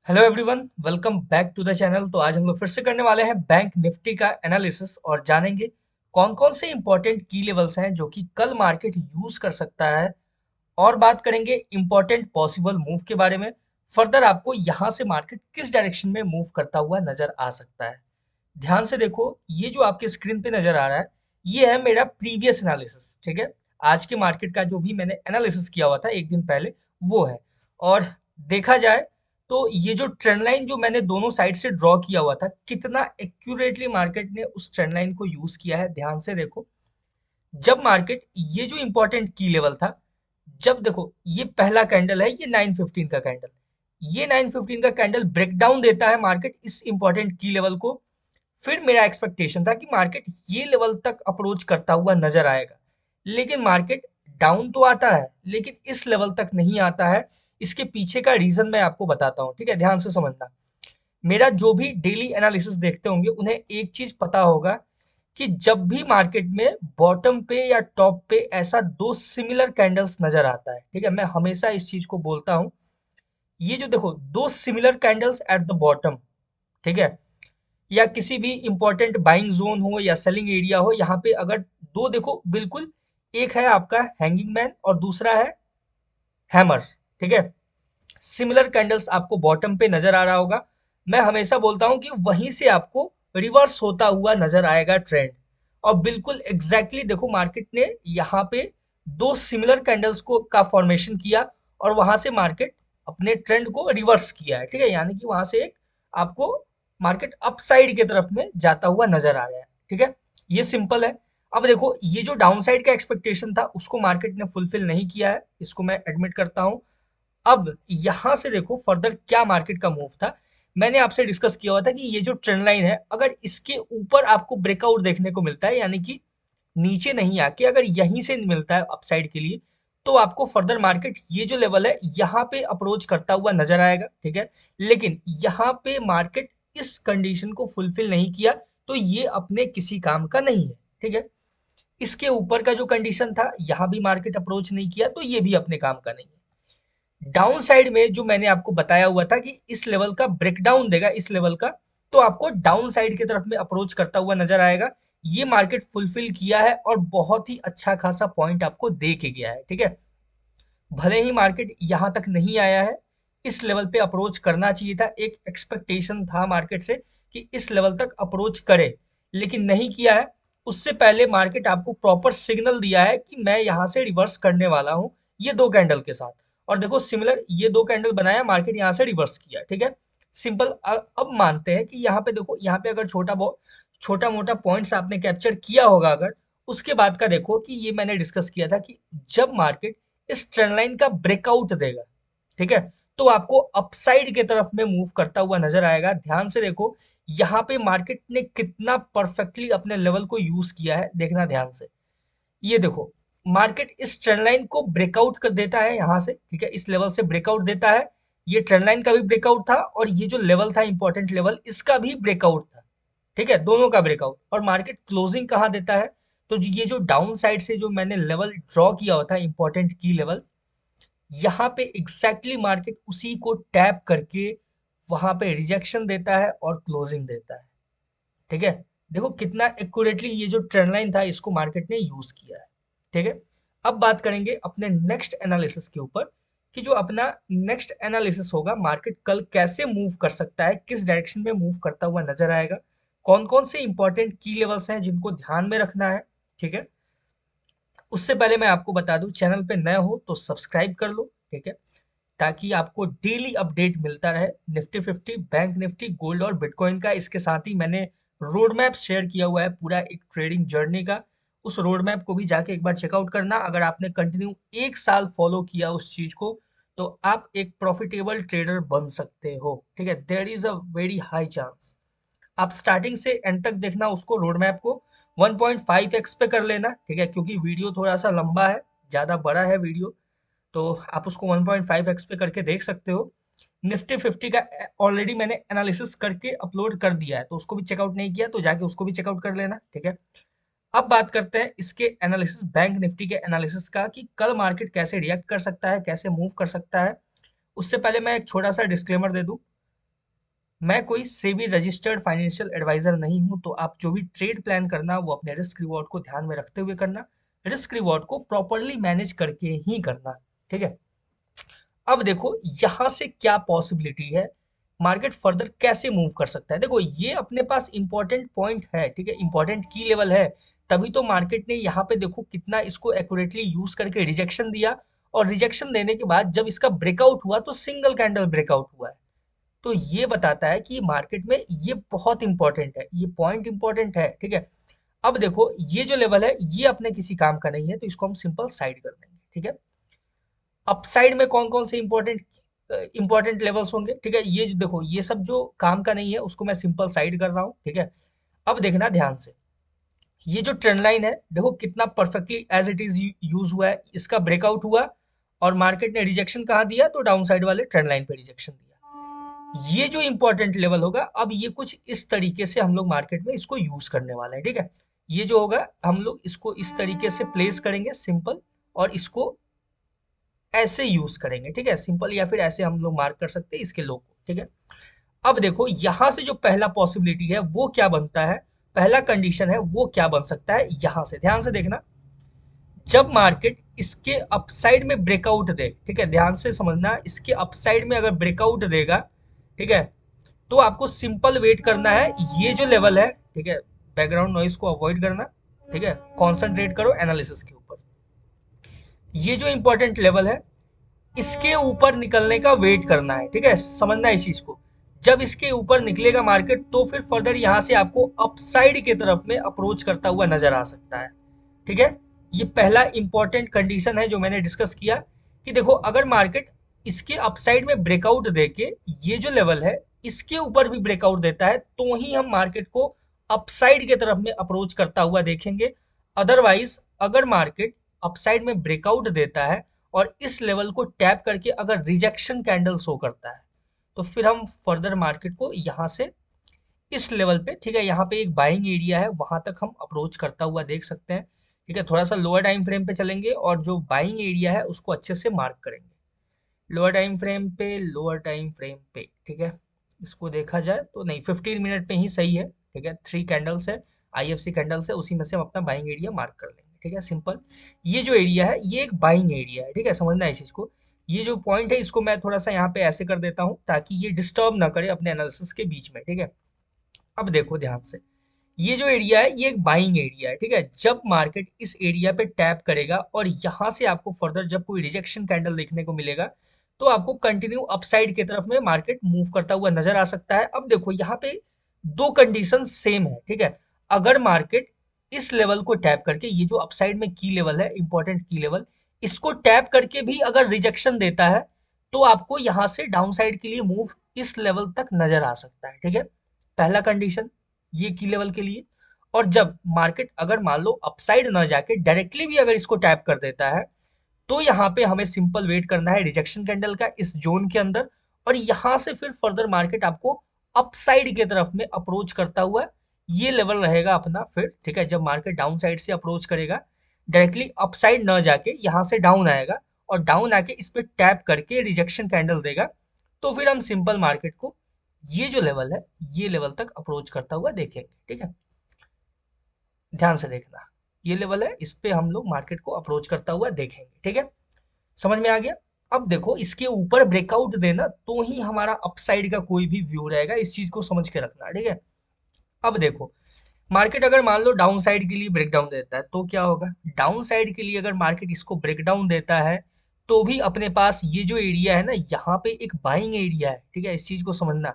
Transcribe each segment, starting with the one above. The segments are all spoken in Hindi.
Hello everyone, welcome back to the channel. तो आज हम लोग फिर से करने वाले हैं बैंक निफ्टी का एनालिसिस और जानेंगे कौन कौन से इंपॉर्टेंट की लेवल्स हैं जो कि कल मार्केट यूज कर सकता है। और बात करेंगे इंपॉर्टेंट पॉसिबल मूव के बारे में। फर्दर आपको यहाँ से मार्केट किस डायरेक्शन में मूव करता हुआ नजर आ सकता है। ध्यान से देखो, ये जो आपके स्क्रीन पे नजर आ रहा है ये है मेरा प्रीवियस एनालिसिस। ठीक है, आज के मार्केट का जो भी मैंने एनालिसिस किया हुआ था एक दिन पहले वो है। और देखा जाए तो ये जो ट्रेंड लाइन जो मैंने दोनों साइड से ड्रॉ किया हुआ था, कितना एक्यूरेटली मार्केट ने उस ट्रेंड लाइन को यूज किया है ध्यान से देखो। जब मार्केट ये जो इंपॉर्टेंट की लेवल था, जब देखो ये पहला कैंडल है, ये 915 का कैंडल, ये 915 का कैंडल ब्रेक डाउन देता है मार्केट इस इंपॉर्टेंट की लेवल को। फिर मेरा एक्सपेक्टेशन था कि मार्केट ये लेवल तक अप्रोच करता हुआ नजर आएगा, लेकिन मार्केट डाउन तो आता है लेकिन इस लेवल तक नहीं आता है। इसके पीछे का रीजन मैं आपको बताता हूँ, ठीक है, ध्यान से समझना। मेरा जो भी डेली एनालिसिस देखते होंगे उन्हें एक चीज पता होगा कि जब भी मार्केट में बॉटम पे या टॉप पे ऐसा दो सिमिलर कैंडल्स नजर आता है, ठीक है, मैं हमेशा इस चीज को बोलता हूँ। ये जो देखो दो similar candles at the bottom, ठीक है, या किसी भी इंपॉर्टेंट बाइंग जोन हो या सेलिंग एरिया हो, यहाँ पे अगर दो देखो बिल्कुल, एक है आपका हैंगिंग मैन और दूसरा है हैमर, ठीक है, सिमिलर कैंडल्स आपको बॉटम पे नजर आ रहा होगा। मैं हमेशा बोलता हूं कि वहीं से आपको रिवर्स होता हुआ नजर आएगा ट्रेंड। और बिल्कुल एग्जैक्टली देखो मार्केट ने यहाँ पे दो सिमिलर कैंडल्स को का फॉर्मेशन किया और वहां से मार्केट अपने ट्रेंड को रिवर्स किया है, ठीक है, यानी कि वहां से एक आपको मार्केट अपसाइड की तरफ में जाता हुआ नजर आ रहा है। ठीक है, ये सिंपल है। अब देखो ये जो डाउन साइड का एक्सपेक्टेशन था उसको मार्केट ने फुलफिल नहीं किया है, इसको मैं एडमिट करता हूं। अब यहां से देखो फर्दर क्या मार्केट का मूव था। मैंने आपसे डिस्कस किया हुआ था कि ये जो ट्रेंड लाइन है अगर इसके ऊपर आपको ब्रेकआउट देखने को मिलता है, यानी कि नीचे नहीं आके अगर यहीं से मिलता है अपसाइड के लिए, तो आपको फर्दर मार्केट ये जो लेवल है यहाँ पे अप्रोच करता हुआ नजर आएगा। ठीक है, लेकिन यहाँ पे मार्केट इस कंडीशन को फुलफिल नहीं किया तो ये अपने किसी काम का नहीं है। ठीक है, इसके ऊपर का जो कंडीशन था यहाँ भी मार्केट अप्रोच नहीं किया तो ये भी अपने काम का नहीं है। डाउन साइड में जो मैंने आपको बताया हुआ था कि इस लेवल का ब्रेकडाउन देगा इस लेवल का, तो आपको डाउन साइड की तरफ में अप्रोच करता हुआ नजर आएगा। ये मार्केट फुलफिल किया है और बहुत ही अच्छा खासा पॉइंट आपको दे के गया है। ठीक है, भले ही मार्केट यहाँ तक नहीं आया है, इस लेवल पे अप्रोच करना चाहिए था, एक एक्सपेक्टेशन था मार्केट से कि इस लेवल तक अप्रोच करे, लेकिन नहीं किया है। उससे पहले मार्केट आपको प्रॉपर सिग्नल दिया है कि मैं यहाँ से रिवर्स करने वाला हूँ, ये दो कैंडल के साथ। और देखो सिमिलर ये दो कैंडल बनाया, मार्केट यहाँ से रिवर्स किया। ठीक है, सिंपल। अब मानते हैं कि यहाँ पे देखो, यहाँ पे अगर छोटा मोटा पॉइंट्स आपने कैप्चर किया होगा अगर, उसके बाद का देखो कि ये मैंने डिस्कस किया था कि जब मार्केट इस ट्रेंड लाइन का ब्रेकआउट देगा, ठीक है, तो आपको अपसाइड की तरफ में मूव करता हुआ नजर आएगा। ध्यान से देखो यहाँ पे मार्केट ने कितना परफेक्टली अपने लेवल को यूज किया है, देखना ध्यान से। ये देखो मार्केट इस ट्रेंड लाइन को ब्रेकआउट कर देता है यहाँ से, ठीक है, इस लेवल से ब्रेकआउट देता है। ये ट्रेंड लाइन का भी ब्रेकआउट था और ये जो लेवल था इंपॉर्टेंट लेवल, इसका भी ब्रेकआउट था। ठीक है, दोनों का ब्रेकआउट। और मार्केट क्लोजिंग कहाँ देता है, तो ये जो डाउन साइड से जो मैंने लेवल ड्रॉ किया हुआ था इंपॉर्टेंट की लेवल, यहाँ पे एग्जैक्टली मार्केट उसी को टैप करके वहां पे रिजेक्शन देता है और क्लोजिंग देता है। ठीक है, देखो कितना एक्यूरेटली ये जो ट्रेंड लाइन था इसको मार्केट ने यूज किया है। ठीक है, अब बात करेंगे अपने नेक्स्ट एनालिसिस के ऊपर कि जो अपना नेक्स्ट एनालिसिस होगा, मार्केट कल कैसे मूव कर सकता है, किस डायरेक्शन में मूव करता हुआ नजर आएगा, कौन कौन से इंपॉर्टेंट की लेवल्स हैं जिनको ध्यान में रखना है। ठीक है, उससे पहले मैं आपको बता दूं, चैनल पे नए हो तो सब्सक्राइब कर लो। ठीक है, ताकि आपको डेली अपडेट मिलता रहे निफ्टी 50, बैंक निफ्टी, गोल्ड और बिटकॉइन का। इसके साथ ही मैंने रोड मैप शेयर किया हुआ है पूरा एक ट्रेडिंग जर्नी का। उस रोड मैप को भी जाके एक बार चेकआउट करना। अगर आपने कंटिन्यू एक साल फॉलो किया उस चीज को, तो आप एक प्रॉफिटेबल ट्रेडर बन सकते हो। ठीक है, there is a very high chance. आप स्टार्टिंग से एंड तक देखना उसको, रोड मैप को 1.5x पे कर लेना। ठीक है, क्योंकि वीडियो थोड़ा सा लंबा है, ज्यादा बड़ा है वीडियो, तो आप उसको 1.5x पे करके देख सकते हो। निफ्टी 50 का ऑलरेडी मैंने एनालिसिस करके अपलोड कर दिया है, तो उसको भी चेकआउट नहीं किया तो जाके उसको भी चेकआउट कर लेना। ठीक है, अब बात करते हैं इसके एनालिसिस, बैंक निफ्टी के एनालिसिस का, कि कल मार्केट कैसे रिएक्ट कर सकता है, कैसे मूव कर सकता है। उससे पहले मैं एक छोटा सा डिस्क्लेमर दे दूं। मैं कोई सेबी रजिस्टर्ड फाइनेंशियल एडवाइजर नहीं हूं, तो आप जो भी ट्रेड प्लान करना वो अपने रिस्क रिवॉर्ड को ध्यान में रखते हुए करना, रिस्क रिवॉर्ड को प्रॉपरली मैनेज करके ही करना। ठीक है। अब देखो यहां से क्या पॉसिबिलिटी है, मार्केट फर्दर कैसे मूव कर सकता है। देखो ये अपने पास इंपॉर्टेंट पॉइंट है, ठीक है, इंपॉर्टेंट की लेवल है, तभी तो मार्केट ने यहाँ पे देखो कितना इसको एक्यूरेटली यूज करके रिजेक्शन दिया, और रिजेक्शन देने के बाद जब इसका ब्रेकआउट हुआ तो सिंगल कैंडल ब्रेकआउट हुआ है। तो ये बताता है कि मार्केट में ये बहुत इंपॉर्टेंट है, ये पॉइंट इंपॉर्टेंट है। ठीक है। अब देखो ये जो लेवल है ये अपने किसी काम का नहीं है, तो इसको हम सिंपल साइड कर देंगे। ठीक है। अपसाइड में कौन कौन से इंपॉर्टेंट लेवल्स होंगे, ठीक है, ये जो देखो ये सब जो काम का नहीं है उसको मैं सिंपल साइड कर रहा हूँ। ठीक है। अब देखना ध्यान से, ये जो ट्रेंड लाइन है देखो कितना perfectly as it is use हुआ है, इसका ब्रेकआउट हुआ और मार्केट ने रिजेक्शन कहाँ दिया, तो डाउन साइड वाले ट्रेंड लाइन पे रिजेक्शन दिया। ये जो इंपॉर्टेंट लेवल होगा, अब ये कुछ इस तरीके से हम लोग मार्केट में इसको यूज करने वाले हैं। ठीक है। ये जो होगा हम लोग इसको इस तरीके से प्लेस करेंगे सिंपल, और इसको ऐसे यूज करेंगे। ठीक है, सिंपल, या फिर ऐसे हम लोग मार्क कर सकते हैं इसके लोग को। ठीक है। अब देखो यहां से जो पहला पॉसिबिलिटी है वो क्या बनता है, पहला कंडीशन है वो क्या बन सकता है, यहां से ध्यान से देखना, जब मार्केट इसके अपसाइड में ब्रेकआउट दे, ठीक है, ध्यान से समझना, इसके अपसाइड में अगर ब्रेकआउट देगा, ठीक है, तो आपको सिंपल वेट करना है, ये जो लेवल है, ठीक है, बैकग्राउंड नॉइज को अवॉइड करना, ठीक है, कॉन्सेंट्रेट करो एनालिसिस के ऊपर। ये जो इंपॉर्टेंट लेवल है इसके ऊपर निकलने का वेट करना है। ठीक है, समझना है इस चीज को, जब इसके ऊपर निकलेगा मार्केट तो फिर फर्दर यहां से आपको अपसाइड के तरफ में अप्रोच करता हुआ नजर आ सकता है। ठीक है। ये पहला इंपॉर्टेंट कंडीशन है जो मैंने डिस्कस किया, कि देखो अगर मार्केट इसके अपसाइड में ब्रेकआउट देके ये जो लेवल है इसके ऊपर भी ब्रेकआउट देता है तो ही हम मार्केट को अपसाइड के तरफ में अप्रोच करता हुआ देखेंगे। अदरवाइज अगर मार्केट अपसाइड में ब्रेकआउट देता है और इस लेवल को टैप करके अगर रिजेक्शन कैंडल शो करता है, तो फिर हम फर्दर मार्केट को यहाँ से इस लेवल पे, ठीक है, यहाँ पे एक बाइंग एरिया है वहां तक हम अप्रोच करता हुआ देख सकते हैं। ठीक है, थोड़ा सा लोअर टाइम फ्रेम पे चलेंगे और जो बाइंग एरिया है उसको अच्छे से मार्क करेंगे। लोअर टाइम फ्रेम पे, लोअर टाइम फ्रेम पे, ठीक है, इसको देखा जाए तो नहीं, 15 मिनट में ही सही है। ठीक है, 3 कैंडल्स है, आईएफसी कैंडल्स है, उसी में से हम अपना बाइंग एरिया मार्क कर लेंगे। ठीक है, सिंपल, ये जो एरिया है ये एक बाइंग एरिया है। ठीक है, समझना है इस चीज को, ये जो पॉइंट है इसको मैं थोड़ा सा यहाँ पे ऐसे कर देता हूँ ताकि ये डिस्टर्ब ना करे अपने एनालिसिस के बीच में। ठीक है। अब देखो ध्यान से, ये जो एरिया है ये एक बाइंग एरिया है। ठीक है, जब मार्केट इस एरिया पे टैप करेगा और यहाँ से आपको फर्दर जब कोई रिजेक्शन कैंडल देखने को मिलेगा, तो आपको कंटिन्यू अपसाइड की तरफ में मार्केट मूव करता हुआ नजर आ सकता है। अब देखो यहाँ पे दो कंडीशन सेम है। ठीक है, अगर मार्केट इस लेवल को टैप करके, ये जो अपसाइड में की लेवल है, इंपॉर्टेंट की लेवल, इसको टैप करके भी अगर रिजेक्शन देता है, तो आपको यहाँ से डाउन साइड के लिए मूव इस लेवल तक नजर आ सकता है। ठीक है, पहला कंडीशन ये की लेवल के लिए। और जब मार्केट अगर मान लो अपसाइड ना जाके डायरेक्टली भी अगर इसको टैप कर देता है, तो यहाँ पे हमें सिंपल वेट करना है रिजेक्शन कैंडल का इस जोन के अंदर, और यहाँ से फिर फर्दर मार्केट आपको अपसाइड के तरफ में अप्रोच करता हुआ ये लेवल रहेगा अपना फिर। ठीक है, जब मार्केट डाउन साइड से अप्रोच करेगा, डायरेक्टली अपसाइड ना जाके यहाँ से डाउन आएगा, और डाउन आके इस पे टैप करके रिजेक्शन कैंडल देगा, तो फिर हम सिंपल मार्केट को ये जो लेवल है ये लेवल तक अप्रोच करता हुआ देखेंगे। ठीक है, ध्यान से देखना, ये लेवल है, इस पे हम लोग मार्केट को अप्रोच करता हुआ देखेंगे। ठीक है, समझ में आ गया। अब देखो इसके ऊपर ब्रेकआउट देना तो ही हमारा अपसाइड का कोई भी व्यू रहेगा, इस चीज को समझ के रखना। ठीक है। अब देखो मार्केट अगर मान लो डाउन साइड के लिए ब्रेकडाउन देता है तो क्या होगा, डाउन साइड के लिए अगर मार्केट इसको ब्रेकडाउन देता है तो भी अपने पास ये जो एरिया है ना, यहाँ पे एक बाइंग एरिया है। ठीक है, इस चीज को समझना,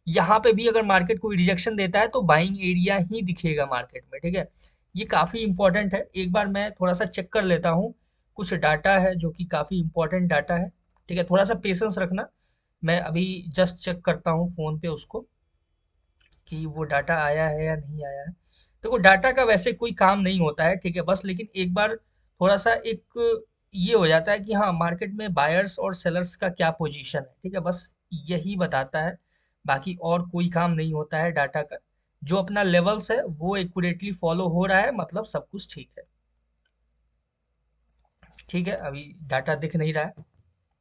यहाँ पे भी अगर मार्केट कोई रिजेक्शन देता है तो बाइंग एरिया ही दिखेगा मार्केट में। ठीक है, ये काफी इंपॉर्टेंट है, एक बार मैं थोड़ा सा चेक कर लेता हूँ, कुछ डाटा है जो कि काफी इंपॉर्टेंट डाटा है। ठीक है, थोड़ा सा पेशेंस रखना, मैं अभी जस्ट चेक करता हूँ फोन पे उसको कि वो डाटा आया है या नहीं आया है। देखो डाटा का वैसे कोई काम नहीं होता है, ठीक है, बस लेकिन एक बार थोड़ा सा एक ये हो जाता है कि हाँ मार्केट में बायर्स और सेलर्स का क्या पोजीशन है। ठीक है, बस यही बताता है, बाकी और कोई काम नहीं होता है डाटा का। जो अपना लेवल्स है वो एक्यूरेटली फॉलो हो रहा है, मतलब सब कुछ ठीक है। ठीक है, अभी डाटा दिख नहीं रहा है,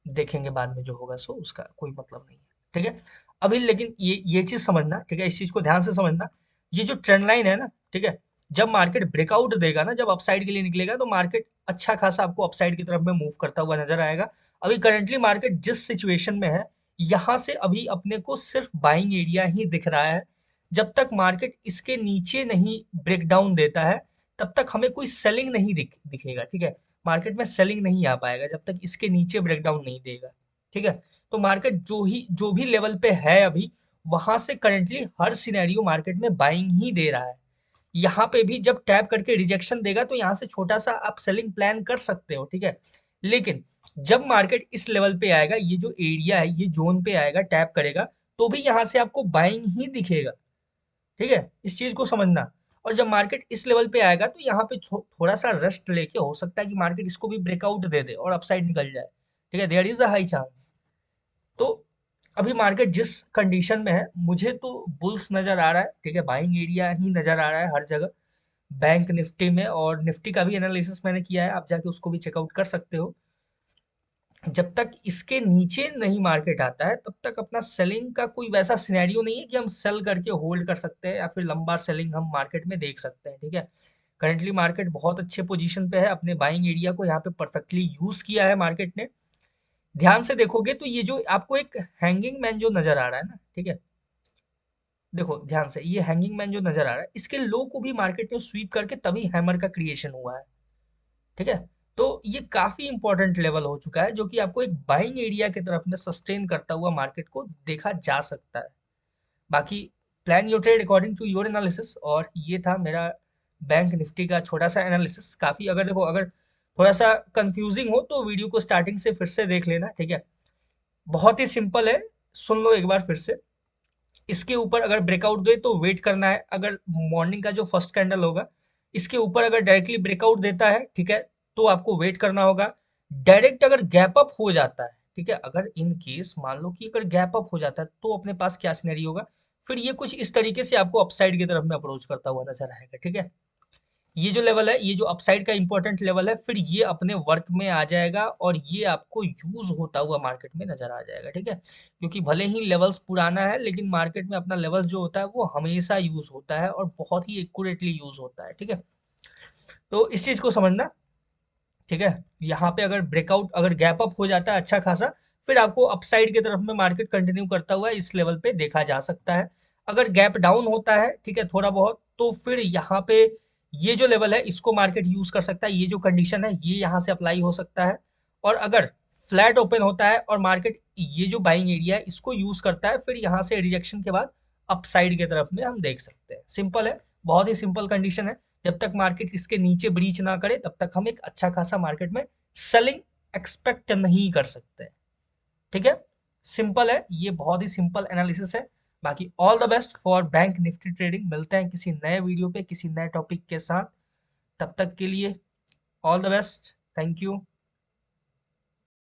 देखेंगे बाद में जो होगा सो उसका कोई मतलब नहीं है। ठीक है। ठीक है। अभी लेकिन ये चीज समझना, ठीक है, इस चीज को ध्यान से समझना। ये जो ट्रेंड लाइन है ना, ठीक है, जब मार्केट ब्रेकआउट देगा ना, जब अपसाइड के लिए निकलेगा, तो मार्केट अच्छा खासा आपको अपसाइड की तरफ में मूव करता हुआ नजर आएगा। अभी करंटली मार्केट जिस सिचुएशन में है, यहाँ से अभी अपने को सिर्फ बाइंग एरिया ही दिख रहा है। जब तक मार्केट इसके नीचे नहीं ब्रेक डाउन देता है, तब तक हमें कोई सेलिंग नहीं दिखेगा, ठीक है। मार्केट में सेलिंग नहीं आ पाएगा जब तक इसके नीचे ब्रेक डाउन नहीं देगा, ठीक है। तो मार्केट जो भी लेवल पे है अभी, वहां से करंटली हर सिनेरियो मार्केट में बाइंग ही दे रहा है। यहाँ पे भी जब टैप करके रिजेक्शन देगा, तो यहाँ से छोटा सा आप सेलिंग प्लान कर सकते हो, ठीक है। लेकिन जब मार्केट इस लेवल पे आएगा, ये जो एरिया है, ये जोन पे आएगा, टैप करेगा, तो भी यहाँ से आपको बाइंग ही दिखेगा, ठीक है। इस चीज को समझना। और जब मार्केट इस लेवल पे आएगा, तो यहाँ पे थोड़ा सा रेस्ट लेके हो सकता है कि मार्केट इसको भी ब्रेकआउट दे दे और अपसाइड निकल जाए, ठीक है। There is a high chance. तो अभी मार्केट जिस कंडीशन में है, मुझे तो बुल्स नजर आ रहा है, ठीक है। बाइंग एरिया ही नजर आ रहा है हर जगह, बैंक निफ्टी में। और निफ्टी का भी एनालिसिस मैंने किया है, आप जाके उसको भी चेकआउट कर सकते हो। जब तक इसके नीचे नहीं मार्केट आता है, तब तक अपना सेलिंग का कोई वैसा सिनेरियो नहीं है कि हम सेल करके होल्ड कर सकते हैं या फिर लंबा सेलिंग हम मार्केट में देख सकते हैं, ठीक है। करंटली मार्केट बहुत अच्छे पोजीशन पे है, अपने बाइंग एरिया को यहाँ पे परफेक्टली यूज किया है मार्केट ने। ध्यान से देखोगे तो ये जो आपको एक हैंगिंग मैन जो नजर आ रहा है ना, ठीक है, देखो ध्यान से, ये हैंगिंग मैन जो नजर आ रहा है, इसके लो को भी मार्केट ने स्वीप करके तभी हैमर का क्रिएशन हुआ है, ठीक है। तो ये काफी इंपॉर्टेंट लेवल हो चुका है, जो कि आपको एक बाइंग एरिया की तरफ में सस्टेन करता हुआ मार्केट को देखा जा सकता है। बाकी plan your trade according to your analysis. और ये था मेरा बैंक निफ्टी का छोटा सा एनालिसिस। काफी, अगर देखो, अगर थोड़ा सा कंफ्यूजिंग हो तो वीडियो को स्टार्टिंग से फिर से देख लेना, ठीक है। बहुत ही सिंपल है, सुन लो एक बार फिर से। इसके ऊपर अगर ब्रेकआउट दे तो वेट करना है। अगर मॉर्निंग का जो फर्स्ट कैंडल होगा, इसके ऊपर अगर डायरेक्टली ब्रेकआउट देता है, ठीक है, तो आपको वेट करना होगा। डायरेक्ट अगर गैप अप हो जाता है, ठीक है, अगर इन केस मान लो कि अगर गैप अप हो जाता है, तो अपने पास क्या सिनेरियो होगा, फिर ये कुछ इस तरीके से आपको अपसाइड की तरफ में अप्रोच करता हुआ नजर आएगा, ठीक है। ये जो लेवल है, ये जो अपसाइड का इंपॉर्टेंट लेवल है, फिर ये अपने वर्क में आ जाएगा और ये आपको यूज होता हुआ मार्केट में नजर आ जाएगा, ठीक है। क्योंकि भले ही लेवल्स पुराना है, लेकिन मार्केट में अपना लेवल जो होता है वो हमेशा यूज होता है और बहुत ही एक्यूरेटली यूज होता है, ठीक है। तो इस चीज को समझना, ठीक है। यहाँ पे अगर ब्रेकआउट, अगर गैप अप हो जाता है अच्छा खासा, फिर आपको अपसाइड की तरफ में मार्केट कंटिन्यू करता हुआ इस लेवल पे देखा जा सकता है। अगर गैप डाउन होता है, ठीक है, थोड़ा बहुत, तो फिर यहाँ पे ये जो लेवल है, इसको मार्केट यूज कर सकता है। ये जो कंडीशन है, ये यहाँ से अप्लाई हो सकता है। और अगर फ्लैट ओपन होता है और मार्केट ये जो बाइंग एरिया है इसको यूज करता है, फिर यहाँ से रिजेक्शन के बाद अपसाइड की तरफ में हम देख सकते हैं। सिंपल है, बहुत ही सिंपल कंडीशन है। जब तक मार्केट इसके नीचे ब्रीच ना करे, तब तक हम एक अच्छा खासा मार्केट में सेलिंग एक्सपेक्ट नहीं कर सकते, ठीक है। सिंपल है, ये बहुत ही सिंपल एनालिसिस है। बाकी all the best for bank Nifty trading. मिलते हैं किसी नए वीडियो पे किसी नए टॉपिक के साथ। तब तक के लिए all the best, thank you.